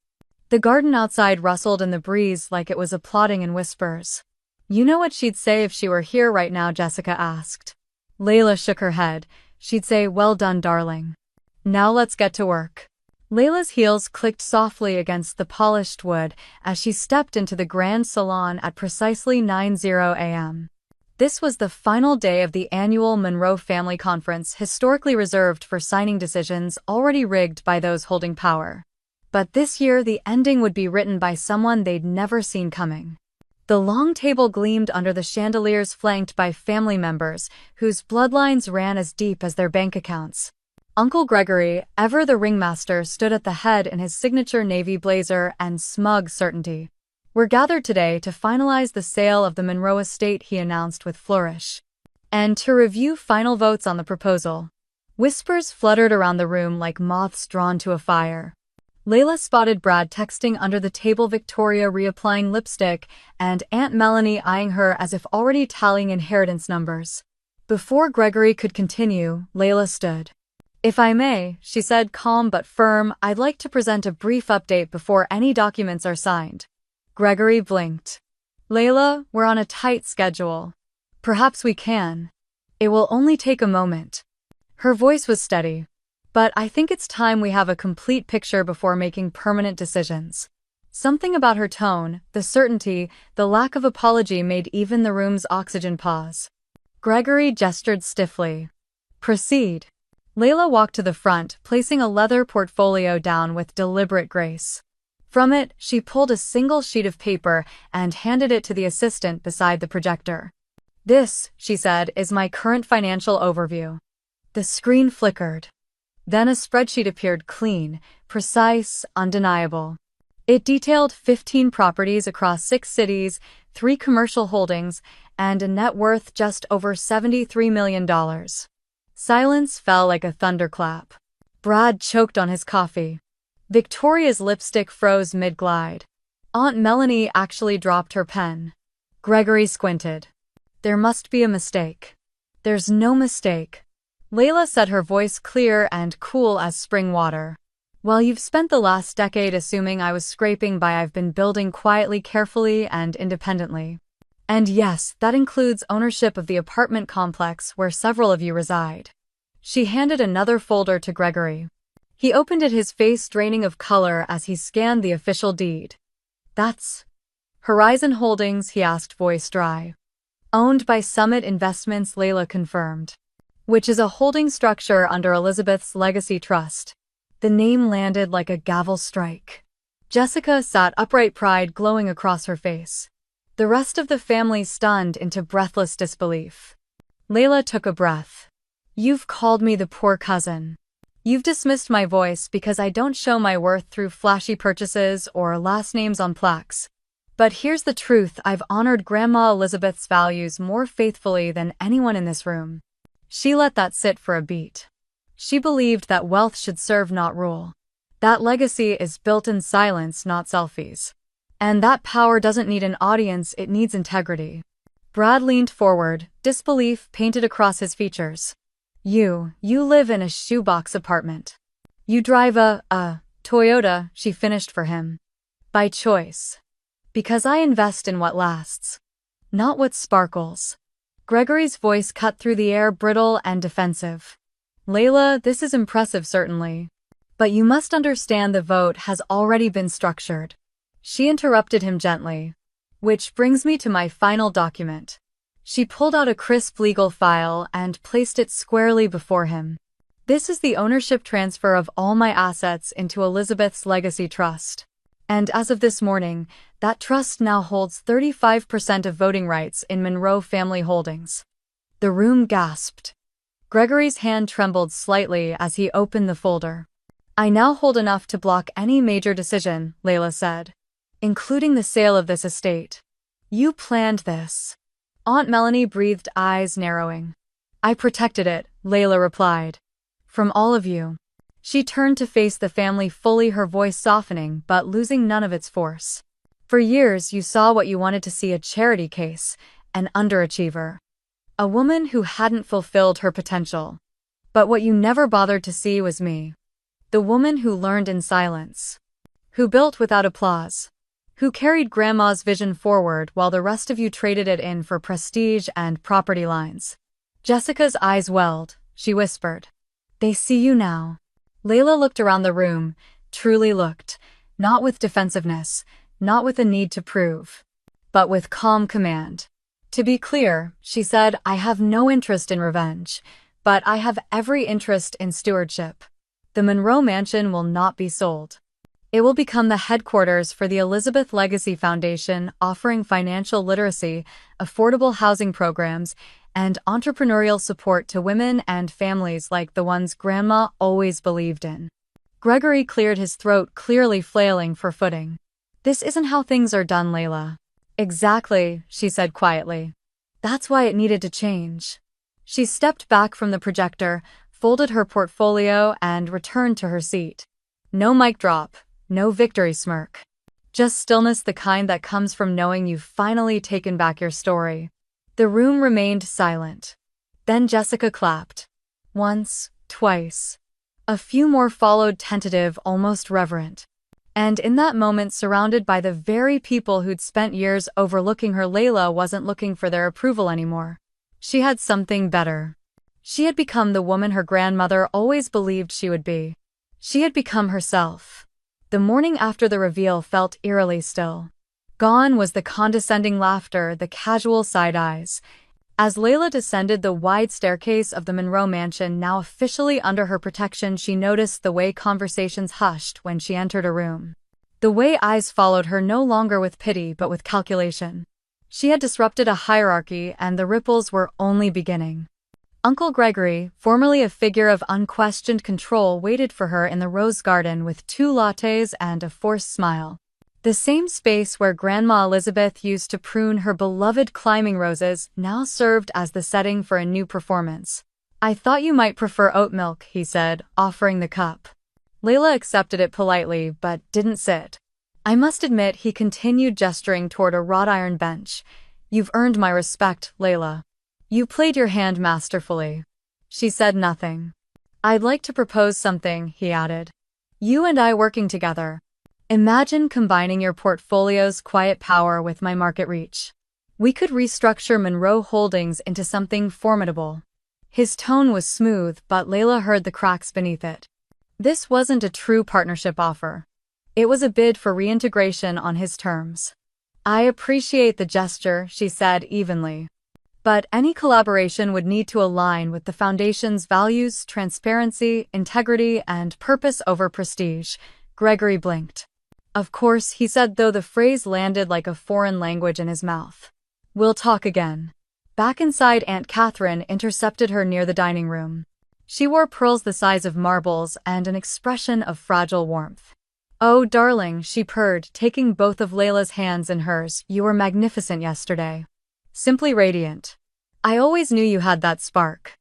The garden outside rustled in the breeze like it was applauding in whispers. You know what she'd say if she were here right now, Jessica asked. Layla shook her head. She'd say, well done, darling. Now let's get to work. Layla's heels clicked softly against the polished wood as she stepped into the grand salon at precisely 9:00 a.m. This was the final day of the annual Monroe Family Conference, historically reserved for signing decisions already rigged by those holding power. But this year the ending would be written by someone they'd never seen coming. The long table gleamed under the chandeliers, flanked by family members whose bloodlines ran as deep as their bank accounts. Uncle Gregory, ever the ringmaster, stood at the head in his signature navy blazer and smug certainty. We're gathered today to finalize the sale of the Monroe estate, he announced with flourish. And to review final votes on the proposal. Whispers fluttered around the room like moths drawn to a fire. Layla spotted Brad texting under the table, Victoria reapplying lipstick, and Aunt Melanie eyeing her as if already tallying inheritance numbers. Before Gregory could continue, Layla stood. If I may, she said, calm but firm, I'd like to present a brief update before any documents are signed. Gregory blinked. Layla, we're on a tight schedule. Perhaps we can. It will only take a moment. Her voice was steady. But I think it's time we have a complete picture before making permanent decisions. Something about her tone, the certainty, the lack of apology made even the room's oxygen pause. Gregory gestured stiffly. Proceed. Layla walked to the front, placing a leather portfolio down with deliberate grace. From it, she pulled a single sheet of paper and handed it to the assistant beside the projector. This, she said, is my current financial overview. The screen flickered. Then a spreadsheet appeared, clean, precise, undeniable. It detailed 15 properties across 6 cities, 3 commercial holdings, and a net worth just over $73 million. Silence fell like a thunderclap. Brad choked on his coffee. Victoria's lipstick froze mid-glide. Aunt Melanie actually dropped her pen. Gregory squinted. There must be a mistake. There's no mistake. Layla said, her voice clear and cool as spring water. Well, you've spent the last decade assuming I was scraping by. I've been building quietly, carefully, and independently. And yes, that includes ownership of the apartment complex where several of you reside. She handed another folder to Gregory. He opened it, his face draining of color as he scanned the official deed. That's Horizon Holdings, he asked, voice dry. Owned by Summit Investments, Layla confirmed. Which is a holding structure under Elizabeth's Legacy Trust. The name landed like a gavel strike. Jessica sat upright, pride glowing across her face. The rest of the family stunned into breathless disbelief. Layla took a breath. You've called me the poor cousin. You've dismissed my voice because I don't show my worth through flashy purchases or last names on plaques. But here's the truth, I've honored Grandma Elizabeth's values more faithfully than anyone in this room. She let that sit for a beat. She believed that wealth should serve, not rule. That legacy is built in silence, not selfies. And that power doesn't need an audience, it needs integrity. Brad leaned forward, disbelief painted across his features. You live in a shoebox apartment. You drive a Toyota, she finished for him. By choice. Because I invest in what lasts. Not what sparkles. Gregory's voice cut through the air, brittle and defensive. Layla, this is impressive certainly. But you must understand the vote has already been structured. She interrupted him gently. Which brings me to my final document. She pulled out a crisp legal file and placed it squarely before him. This is the ownership transfer of all my assets into Elizabeth's legacy trust. And as of this morning, that trust now holds 35% of voting rights in Monroe family holdings. The room gasped. Gregory's hand trembled slightly as he opened the folder. I now hold enough to block any major decision, Layla said. Including the sale of this estate. You planned this. Aunt Melanie breathed, eyes narrowing. I protected it, Layla replied. From all of you. She turned to face the family fully, her voice softening but losing none of its force. For years you saw what you wanted to see, a charity case, an underachiever. A woman who hadn't fulfilled her potential. But what you never bothered to see was me. The woman who learned in silence. Who built without applause. Who carried Grandma's vision forward while the rest of you traded it in for prestige and property lines. Jessica's eyes welled, she whispered. They see you now. Layla looked around the room, truly looked, not with defensiveness, not with a need to prove, but with calm command. To be clear, she said, I have no interest in revenge, but I have every interest in stewardship. The Monroe Mansion will not be sold. It will become the headquarters for the Elizabeth Legacy Foundation, offering financial literacy, affordable housing programs, and entrepreneurial support to women and families like the ones Grandma always believed in. Gregory cleared his throat, clearly flailing for footing. This isn't how things are done, Layla. Exactly, she said quietly. That's why it needed to change. She stepped back from the projector, folded her portfolio, and returned to her seat. No mic drop, no victory smirk. Just stillness, the kind that comes from knowing you've finally taken back your story. The room remained silent. Then Jessica clapped. Once, twice. A few more followed, tentative, almost reverent. And in that moment, surrounded by the very people who'd spent years overlooking her, Layla wasn't looking for their approval anymore. She had something better. She had become the woman her grandmother always believed she would be. She had become herself. The morning after the reveal felt eerily still. Gone was the condescending laughter, the casual side eyes. As Layla descended the wide staircase of the Monroe Mansion, now officially under her protection, she noticed the way conversations hushed when she entered a room. The way eyes followed her, no longer with pity but with calculation. She had disrupted a hierarchy, and the ripples were only beginning. Uncle Gregory, formerly a figure of unquestioned control, waited for her in the rose garden with 2 lattes and a forced smile. The same space where Grandma Elizabeth used to prune her beloved climbing roses now served as the setting for a new performance. I thought you might prefer oat milk, he said, offering the cup. Layla accepted it politely but didn't sit. I must admit, he continued, gesturing toward a wrought iron bench. You've earned my respect, Layla. You played your hand masterfully. She said nothing. I'd like to propose something, he added. You and I working together. Imagine combining your portfolio's quiet power with my market reach. We could restructure Monroe Holdings into something formidable. His tone was smooth, but Layla heard the cracks beneath it. This wasn't a true partnership offer. It was a bid for reintegration on his terms. I appreciate the gesture, she said evenly. But any collaboration would need to align with the foundation's values, transparency, integrity, and purpose over prestige. Gregory blinked. Of course, he said, though the phrase landed like a foreign language in his mouth. We'll talk again. Back inside, Aunt Catherine intercepted her near the dining room. She wore pearls the size of marbles and an expression of fragile warmth. Oh, darling, she purred, taking both of Layla's hands in hers. You were magnificent yesterday. Simply radiant. I always knew you had that spark.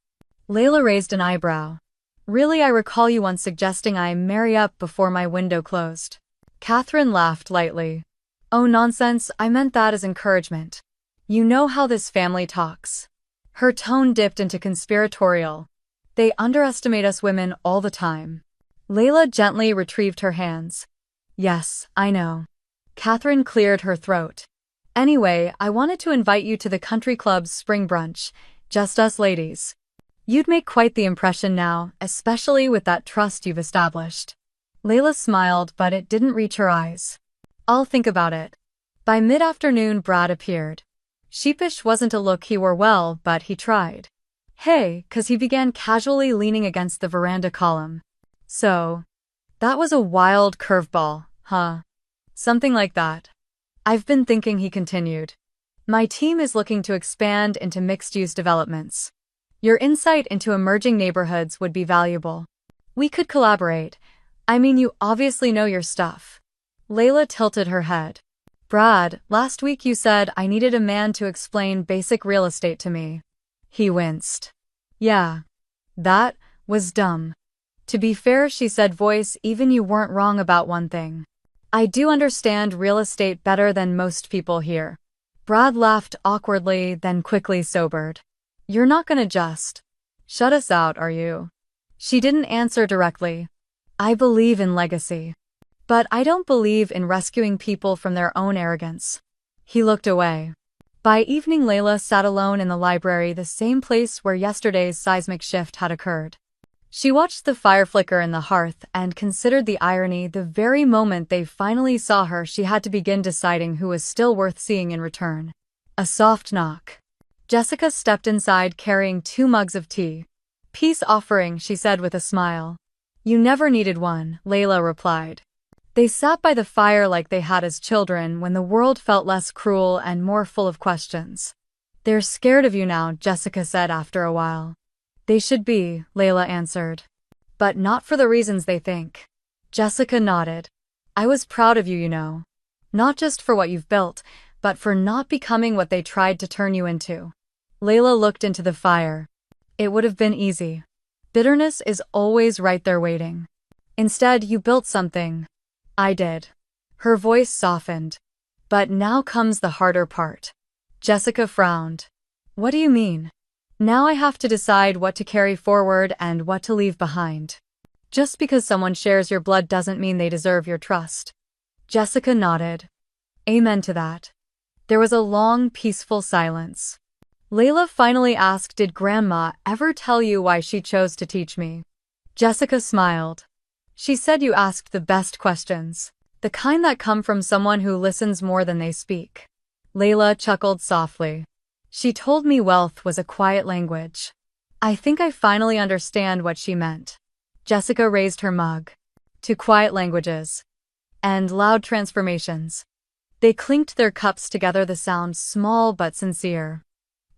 Layla raised an eyebrow. Really, I recall you once suggesting I marry up before my window closed. Catherine laughed lightly. Oh, nonsense, I meant that as encouragement. You know how this family talks. Her tone dipped into conspiratorial. They underestimate us women all the time. Layla gently retrieved her hands. Yes, I know. Catherine cleared her throat. Anyway, I wanted to invite you to the country club's spring brunch. Just us ladies. You'd make quite the impression now, especially with that trust you've established. Layla smiled, but it didn't reach her eyes. I'll think about it. By mid-afternoon, Brad appeared. Sheepish wasn't a look he wore well, but he tried. Hey, 'cause he began casually leaning against the veranda column. So, that was a wild curveball, huh? Something like that. I've been thinking, he continued. My team is looking to expand into mixed-use developments. Your insight into emerging neighborhoods would be valuable. We could collaborate. I mean, you obviously know your stuff. Layla tilted her head. Brad, last week you said I needed a man to explain basic real estate to me. He winced. Yeah. That was dumb. To be fair, she said, voice, even you weren't wrong about one thing. I do understand real estate better than most people here. Brad laughed awkwardly, then quickly sobered. You're not gonna just shut us out, are you? She didn't answer directly. I believe in legacy. But I don't believe in rescuing people from their own arrogance. He looked away. By evening, Layla sat alone in the library, the same place where yesterday's seismic shift had occurred. She watched the fire flicker in the hearth and considered the irony. The very moment they finally saw her, she had to begin deciding who was still worth seeing in return. A soft knock. Jessica stepped inside carrying 2 mugs of tea. Peace offering, she said with a smile. You never needed one, Layla replied. They sat by the fire like they had as children when the world felt less cruel and more full of questions. They're scared of you now, Jessica said after a while. They should be, Layla answered. But not for the reasons they think. Jessica nodded. I was proud of you, you know. Not just for what you've built, but for not becoming what they tried to turn you into. Layla looked into the fire. It would have been easy. Bitterness is always right there waiting. Instead, you built something. I did. Her voice softened. But now comes the harder part. Jessica frowned. What do you mean? Now I have to decide what to carry forward and what to leave behind. Just because someone shares your blood doesn't mean they deserve your trust. Jessica nodded. Amen to that. There was a long, peaceful silence. Layla finally asked, did Grandma ever tell you why she chose to teach me? Jessica smiled. She said you asked the best questions, the kind that come from someone who listens more than they speak. Layla chuckled softly. She told me wealth was a quiet language. I think I finally understand what she meant. Jessica raised her mug. To quiet languages. And loud transformations. They clinked their cups together, the sound small but sincere.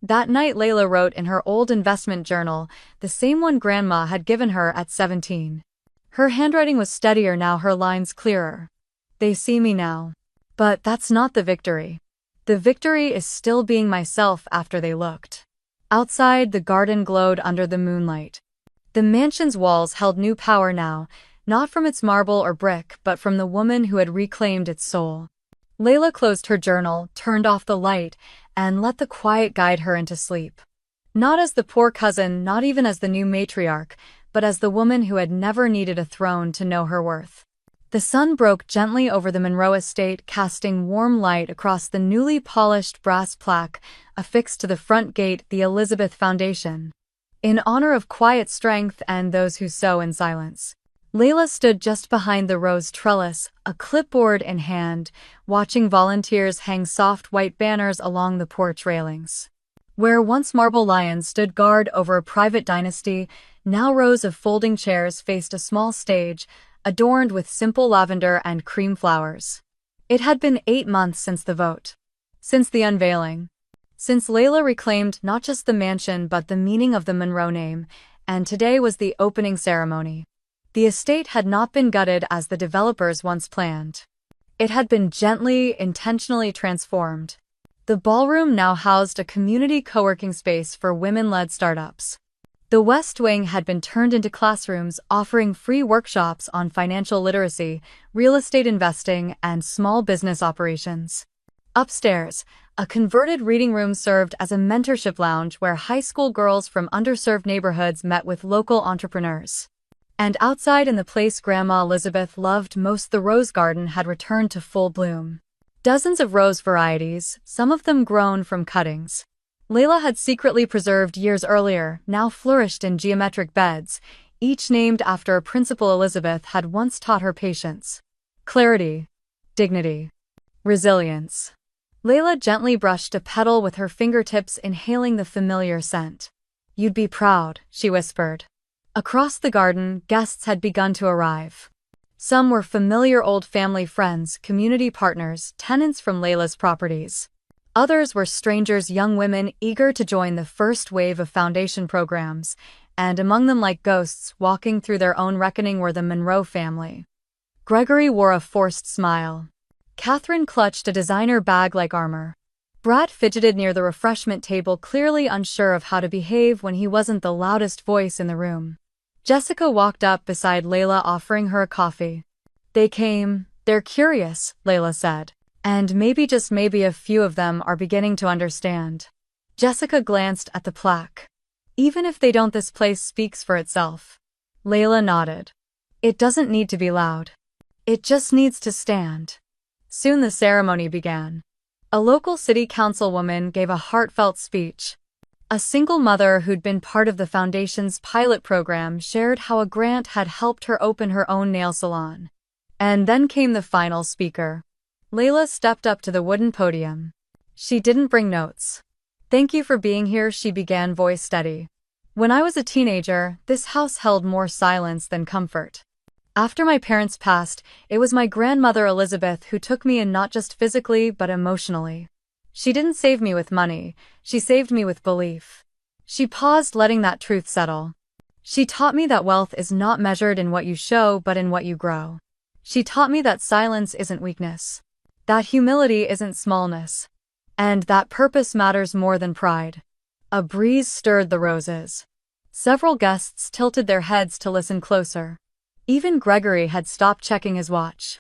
That night, Layla wrote in her old investment journal, the same one Grandma had given her at 17. Her handwriting was steadier now, her lines clearer. They see me now. But that's not the victory. The victory is still being myself after they looked. Outside, the garden glowed under the moonlight. The mansion's walls held new power now, not from its marble or brick, but from the woman who had reclaimed its soul. Layla closed her journal, turned off the light, and let the quiet guide her into sleep. Not as the poor cousin, not even as the new matriarch, but as the woman who had never needed a throne to know her worth. The sun broke gently over the Monroe estate, casting warm light across the newly polished brass plaque affixed to the front gate, the Elizabeth Foundation. In honor of quiet strength and those who sow in silence. Layla stood just behind the rose trellis, a clipboard in hand, watching volunteers hang soft white banners along the porch railings. Where once marble lions stood guard over a private dynasty, now rows of folding chairs faced a small stage, adorned with simple lavender and cream flowers. It had been 8 months since the vote. Since the unveiling. Since Layla reclaimed not just the mansion but the meaning of the Monroe name, and today was the opening ceremony. The estate had not been gutted as the developers once planned. It had been gently, intentionally transformed. The ballroom now housed a community co-working space for women-led startups. The West Wing had been turned into classrooms offering free workshops on financial literacy, real estate investing, and small business operations. Upstairs, a converted reading room served as a mentorship lounge where high school girls from underserved neighborhoods met with local entrepreneurs. And outside in the place Grandma Elizabeth loved most, the rose garden had returned to full bloom. Dozens of rose varieties, some of them grown from cuttings Layla had secretly preserved years earlier, now flourished in geometric beds, each named after a principle Elizabeth had once taught her patience. Clarity. Dignity. Resilience. Layla gently brushed a petal with her fingertips, inhaling the familiar scent. "You'd be proud," she whispered. Across the garden, guests had begun to arrive. Some were familiar old family friends, community partners, tenants from Layla's properties. Others were strangers, young women eager to join the first wave of foundation programs, and among them, like ghosts walking through their own reckoning, were the Monroe family. Gregory wore a forced smile. Catherine clutched a designer bag like armor. Brad fidgeted near the refreshment table, clearly unsure of how to behave when he wasn't the loudest voice in the room. Jessica walked up beside Layla, offering her a coffee. "They came. They're curious," Layla said. "And maybe, just maybe, a few of them are beginning to understand." Jessica glanced at the plaque. "Even if they don't, this place speaks for itself." Layla nodded. "It doesn't need to be loud. It just needs to stand." Soon the ceremony began. A local city councilwoman gave a heartfelt speech. A single mother who'd been part of the foundation's pilot program shared how a grant had helped her open her own nail salon. And then came the final speaker. Layla stepped up to the wooden podium. She didn't bring notes. "Thank you for being here," she began, voice steady. "When I was a teenager, this house held more silence than comfort. After my parents passed, it was my grandmother Elizabeth who took me in, not just physically but emotionally. She didn't save me with money, she saved me with belief." She paused, letting that truth settle. "She taught me that wealth is not measured in what you show but in what you grow. She taught me that silence isn't weakness. That humility isn't smallness. And that purpose matters more than pride." A breeze stirred the roses. Several guests tilted their heads to listen closer. Even Gregory had stopped checking his watch.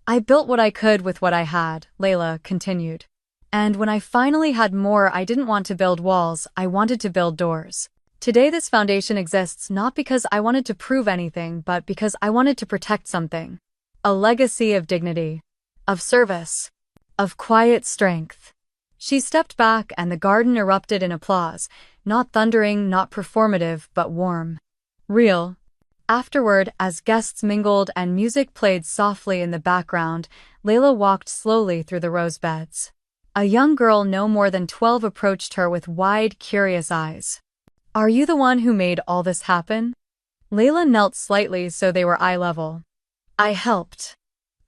"I built what I could with what I had," Layla continued. "And when I finally had more, I didn't want to build walls, I wanted to build doors. Today this foundation exists not because I wanted to prove anything but because I wanted to protect something. A legacy of dignity. Of service. Of quiet strength." She stepped back and the garden erupted in applause, not thundering, not performative, but warm. Real. Afterward, as guests mingled and music played softly in the background, Layla walked slowly through the rose beds. A young girl no more than 12 approached her with wide, curious eyes. "Are you the one who made all this happen?" Layla knelt slightly so they were eye level. "I helped.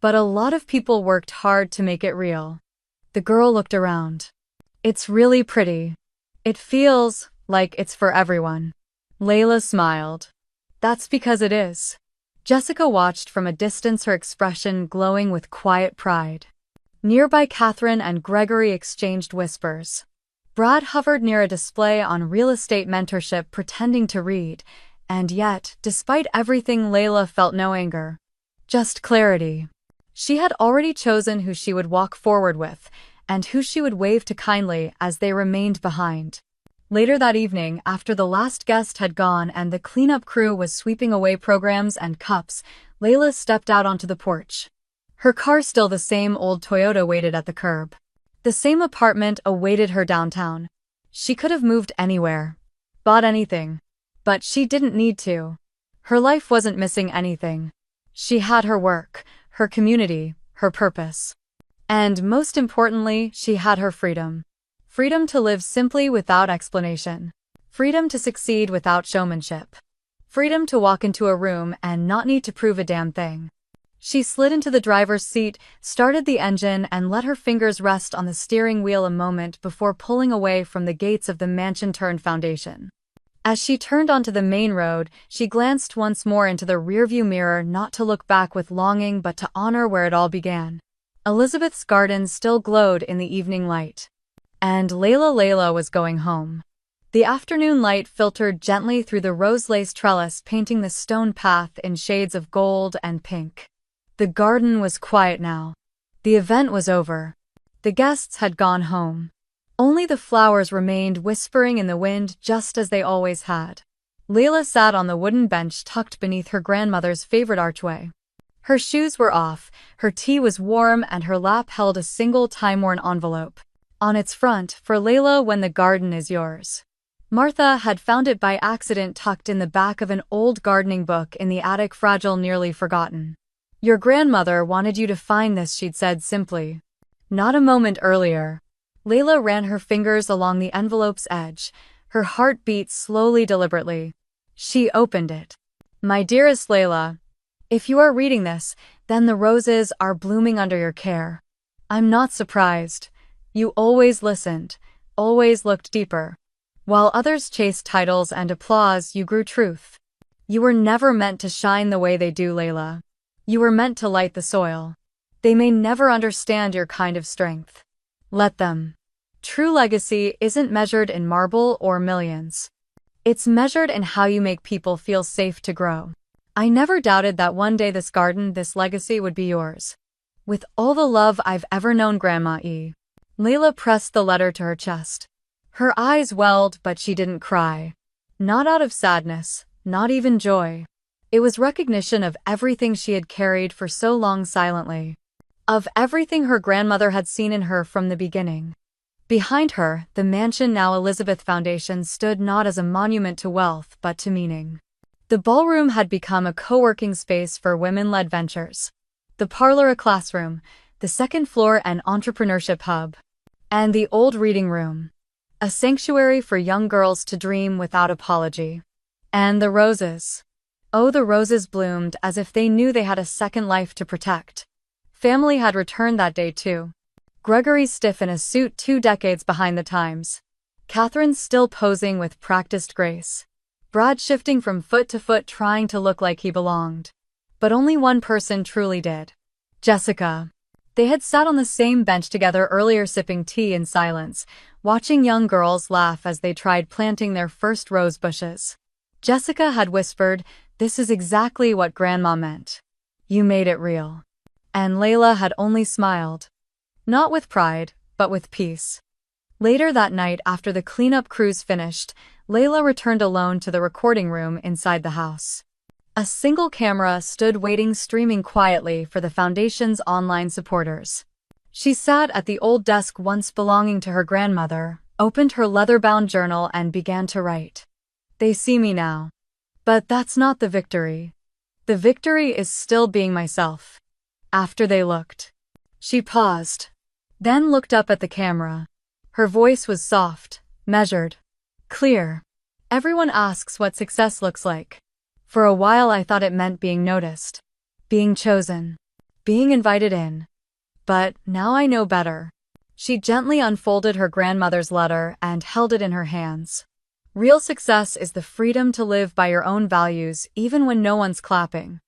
But a lot of people worked hard to make it real." The girl looked around. "It's really pretty. It feels like it's for everyone." Layla smiled. "That's because it is." Jessica watched from a distance, her expression glowing with quiet pride. Nearby, Catherine and Gregory exchanged whispers. Brad hovered near a display on real estate mentorship, pretending to read, and yet, despite everything, Layla felt no anger. Just clarity. She had already chosen who she would walk forward with, and who she would wave to kindly as they remained behind. Later that evening, after the last guest had gone and the cleanup crew was sweeping away programs and cups, Layla stepped out onto the porch. Her car, still the same old Toyota, waited at the curb. The same apartment awaited her downtown. She could have moved anywhere, bought anything. But she didn't need to. Her life wasn't missing anything. She had her work, her community, her purpose. And most importantly, she had her freedom. Freedom to live simply without explanation. Freedom to succeed without showmanship. Freedom to walk into a room and not need to prove a damn thing. She slid into the driver's seat, started the engine, and let her fingers rest on the steering wheel a moment before pulling away from the gates of the mansion-turned foundation. As she turned onto the main road, she glanced once more into the rearview mirror, not to look back with longing but to honor where it all began. Elizabeth's garden still glowed in the evening light. And Layla was going home. The afternoon light filtered gently through the rose-lace trellis, painting the stone path in shades of gold and pink. The garden was quiet now. The event was over. The guests had gone home. Only the flowers remained whispering in the wind, just as they always had. Layla sat on the wooden bench tucked beneath her grandmother's favorite archway. Her shoes were off, her tea was warm, and her lap held a single time-worn envelope. On its front, "For Layla, when the garden is yours." Martha had found it by accident tucked in the back of an old gardening book in the attic, fragile, nearly forgotten. "Your grandmother wanted you to find this," she'd said simply. Not a moment earlier. Layla ran her fingers along the envelope's edge. Her heart beat slowly, deliberately. She opened it. "My dearest Layla, if you are reading this, then the roses are blooming under your care. I'm not surprised. You always listened, always looked deeper. While others chased titles and applause, you grew truth. You were never meant to shine the way they do, Layla. You were meant to light the soil. They may never understand your kind of strength. Let them. True legacy isn't measured in marble or millions. It's measured in how you make people feel safe to grow. I never doubted that one day this garden, this legacy would be yours. With all the love I've ever known, Grandma E." Layla pressed the letter to her chest. Her eyes welled, but she didn't cry. Not out of sadness, not even joy. It was recognition of everything she had carried for so long silently. Of everything her grandmother had seen in her from the beginning. Behind her, the mansion, now Elizabeth Foundation, stood not as a monument to wealth but to meaning. The ballroom had become a co-working space for women-led ventures. The parlor a classroom, the second floor an entrepreneurship hub. And the old reading room. A sanctuary for young girls to dream without apology. And the roses. Oh, the roses bloomed as if they knew they had a second life to protect. Family had returned that day too. Gregory stiff in a suit 2 decades behind the times. Catherine still posing with practiced grace. Brad shifting from foot to foot trying to look like he belonged. But only one person truly did. Jessica. They had sat on the same bench together earlier, sipping tea in silence, watching young girls laugh as they tried planting their first rose bushes. Jessica had whispered, "This is exactly what Grandma meant. You made it real." And Layla had only smiled. Not with pride, but with peace. Later that night, after the cleanup crews finished, Layla returned alone to the recording room inside the house. A single camera stood waiting, streaming quietly for the Foundation's online supporters. She sat at the old desk once belonging to her grandmother, opened her leather-bound journal and began to write. "They see me now. But that's not the victory. The victory is still being myself." After they looked. She paused. Then looked up at the camera. Her voice was soft, measured, clear. "Everyone asks what success looks like. For a while I thought it meant being noticed, being chosen, being invited in. But now I know better." She gently unfolded her grandmother's letter and held it in her hands. "Real success is the freedom to live by your own values even when no one's clapping.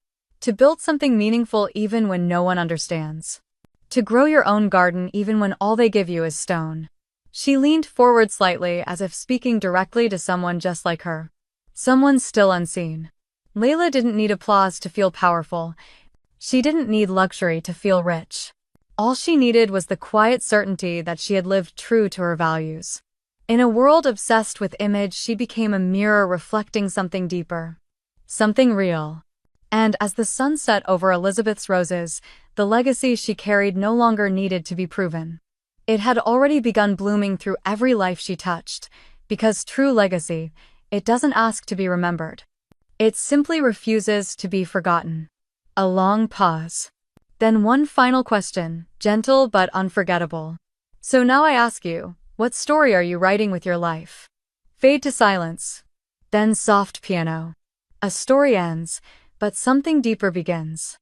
To build something meaningful even when no one understands. To grow your own garden even when all they give you is stone." She leaned forward slightly as if speaking directly to someone just like her. Someone still unseen. Layla didn't need applause to feel powerful. She didn't need luxury to feel rich. All she needed was the quiet certainty that she had lived true to her values. In a world obsessed with image, she became a mirror reflecting something deeper. Something real. And as the sun set over Elizabeth's roses, the legacy she carried no longer needed to be proven. It had already begun blooming through every life she touched, because true legacy, it doesn't ask to be remembered. It simply refuses to be forgotten. A long pause. Then one final question, gentle but unforgettable. "So now I ask you, What story are you writing with your life? Fade to silence. Then soft piano. A story ends, but something deeper begins.